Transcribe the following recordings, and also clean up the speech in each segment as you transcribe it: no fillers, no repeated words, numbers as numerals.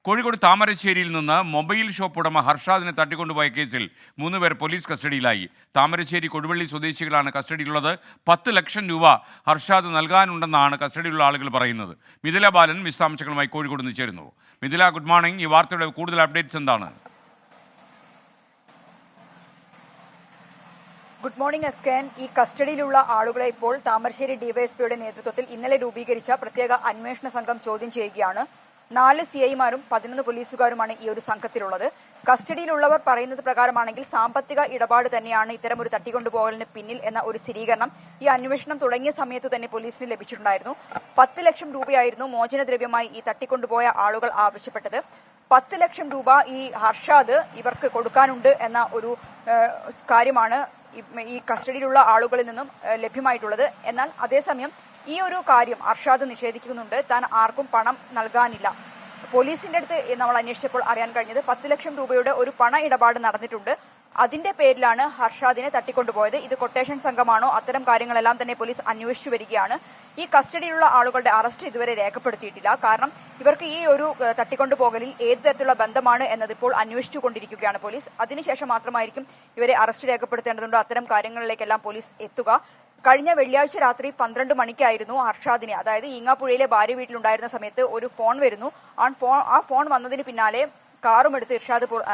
കോഴിക്കോട് താമരശ്ശേരിയിൽ നിന്ന് mobile shop ഉടമ ഹർഷാദിനെ തട്ടിക്കൊണ്ടുപോയ കേസിൽ 3 പേർ പോലീസ് കസ്റ്റഡിയിലായി. താമരശ്ശേരി കൊടുവള്ളി സ്വദേശികളാണ് കസ്റ്റഡിയിലുള്ളത്. 10 ലക്ഷം രൂപ ഹർഷാദ് നൽകാനുണ്ടെന്നാണ് കസ്റ്റഡിയിലുള്ള ആളുകൾ പറയുന്നത്. മിഥില ബാലൻ വിശദാംശങ്ങളുമായി കോഴിക്കോട് നിന്ന് ചേരുന്നു. Mithila, good morning. ഈ വാർത്തയുടെ കൂടുതൽ അപ്ഡേറ്റ്സ് എന്താണ്? ഗുഡ് മോർണിംഗ് എസ്കേൻ. ഈ കസ്റ്റഡിയിലുള്ള ആളുകളെ ഇപ്പോൾ താമരശ്ശേരി ഡിവൈഎസ്പിയുടെ നേതൃത്വത്തിൽ ഇന്നലെ രൂപീകരിച്ച പ്രത്യേക അന്വേഷണ സംഘം ചോദ്യം ചെയ്യുകയാണ്. 4 CI-മാരും 11 പോലീസുകാരുമാണ് ഈ ഒരു സംഘത്തിലുള്ളത്. കസ്റ്റഡിയിലുള്ളവർ പറയുന്നത് പ്രകാരമാണെങ്കിൽ സാമ്പത്തിക ഇടപാട് തന്നെയാണ് ഇത്തരമൊരു തട്ടിക്കൊണ്ടുപോകലിന് പിന്നിൽ എന്ന ഒരു സ്ഥിരീകരണം ഈ അന്വേഷണം തുടങ്ങിയ സമയത്ത് തന്നെ പോലീസിന് ലഭിച്ചിട്ടുണ്ടായിരുന്നു. 10 ലക്ഷം രൂപയായിരുന്നു മോചനദ്രവ്യമായി ഈ തട്ടിക്കൊണ്ടുപോയ ആളുകൾ ആവശ്യപ്പെട്ടത്. 10 ലക്ഷം രൂപ ഈ ഹർഷാദ് ഇവർക്ക് കൊടുക്കാനുണ്ട് എന്ന ഒരു കാര്യമാണ് ഈ കസ്റ്റഡിയിലുള്ള ആളുകളിൽ നിന്നും ലഭ്യമായിട്ടുള്ളത്. എന്നാൽ അതേസമയം ഈ ഒരു കാര്യം അർഷാദ് നിഷേധിക്കുന്നുണ്ട്. താൻ ആർക്കും പണം നൽകാനില്ല. പോലീസിന്റെ അടുത്ത് നമ്മൾ അന്വേഷിച്ചപ്പോൾ അറിയാൻ കഴിഞ്ഞത് 10 ലക്ഷം രൂപയുടെ ഒരു പണ ഇടപാട് നടന്നിട്ടുണ്ട്. അതിന്റെ പേരിലാണ് ഹർഷാദിനെ തട്ടിക്കൊണ്ടുപോയത്. ഇത് കൊട്ടേഷൻ സംഘമാണോ, അത്തരം കാര്യങ്ങളെല്ലാം തന്നെ പോലീസ് അന്വേഷിച്ചു വരികയാണ്. ഈ കസ്റ്റഡിയിലുള്ള ആളുകളുടെ അറസ്റ്റ് ഇതുവരെ രേഖപ്പെടുത്തിയിട്ടില്ല. കാരണം ഇവർക്ക് ഈ ഒരു തട്ടിക്കൊണ്ടുപോകലിൽ ഏത് തരത്തിലുള്ള ബന്ധമാണ് എന്നത് ഇപ്പോൾ അന്വേഷിച്ചുകൊണ്ടിരിക്കുകയാണ് പോലീസ്. അതിനുശേഷം മാത്രമായിരിക്കും ഇവരെ അറസ്റ്റ് രേഖപ്പെടുത്തേണ്ടതുണ്ട്. അത്തരം കാര്യങ്ങളിലേക്കെല്ലാം പോലീസ് എത്തുക. കഴിഞ്ഞ വെള്ളിയാഴ്ച രാത്രി 12 മണിക്കായിരുന്നു ഹർഷാദിനെ, അതായത് ഈങ്ങാപ്പുഴയിലെ ഭാര്യ വീട്ടിലുണ്ടായിരുന്ന സമയത്ത് ഒരു ഫോൺ വരുന്നു. ആ ഫോൺ വന്നതിന് പിന്നാലെ കാറും എടുത്ത്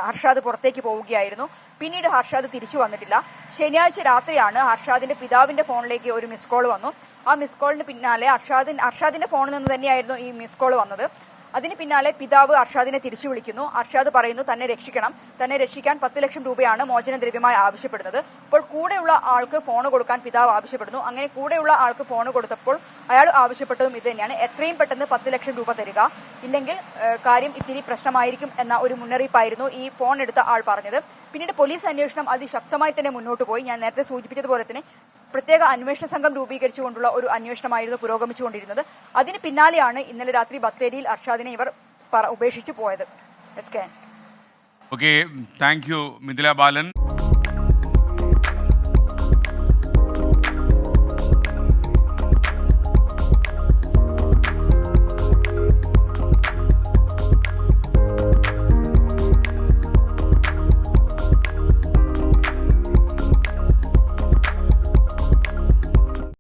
ഹർഷാദ് പുറത്തേക്ക് പോവുകയായിരുന്നു. പിന്നീട് ഹർഷാദ് തിരിച്ചു വന്നിട്ടില്ല. ശനിയാഴ്ച രാത്രിയാണ് ഹർഷാദിന്റെ പിതാവിന്റെ ഫോണിലേക്ക് ഒരു മിസ് കോൾ വന്നു. ആ മിസ് കോളിന് പിന്നാലെ ഹർഷാദിന്റെ ഫോണിൽ നിന്ന് തന്നെയായിരുന്നു ഈ മിസ് കോൾ വന്നത്. അതിന് പിന്നാലെ പിതാവ് അർഷാദിനെ തിരിച്ചു വിളിക്കുന്നു. അർഷാദ് പറയുന്നു തന്നെ രക്ഷിക്കണം, തന്നെ രക്ഷിക്കാൻ 10 ലക്ഷം രൂപയാണ് മോചനദ്രവ്യമായി ആവശ്യപ്പെടുന്നത്. അപ്പോൾ കൂടെയുള്ള ആൾക്ക് ഫോൺ കൊടുക്കാൻ പിതാവ് ആവശ്യപ്പെടുന്നു. അങ്ങനെ കൂടെയുള്ള ആൾക്ക് ഫോൺ കൊടുത്തപ്പോൾ അയാൾ ആവശ്യപ്പെട്ടതും ഇത് തന്നെയാണ്, എത്രയും പെട്ടെന്ന് 10 ലക്ഷം രൂപ തരിക, ഇല്ലെങ്കിൽ കാര്യം ഇത്തിരി പ്രശ്നമായിരിക്കും എന്ന ഒരു മുന്നറിയിപ്പായിരുന്നു ഈ ഫോൺ എടുത്ത ആൾ പറഞ്ഞത്. പിന്നീട് പോലീസ് അന്വേഷണം അതിശക്തമായി തന്നെ മുന്നോട്ട് പോയി. ഞാൻ നേരത്തെ സൂചിപ്പിച്ചതുപോലെ തന്നെ പ്രത്യേക അന്വേഷണ സംഘം രൂപീകരിച്ചുകൊണ്ടുള്ള ഒരു അന്വേഷണമായിരുന്നു പുരോഗമിച്ചുകൊണ്ടിരുന്നത്. അതിന് പിന്നാലെയാണ് ഇന്നലെ രാത്രി ബത്തേരിയിൽ അർഷാദിനെ ഇവർ ഉപേക്ഷിച്ചു പോയത്. Okay, thank you Mithila Balan.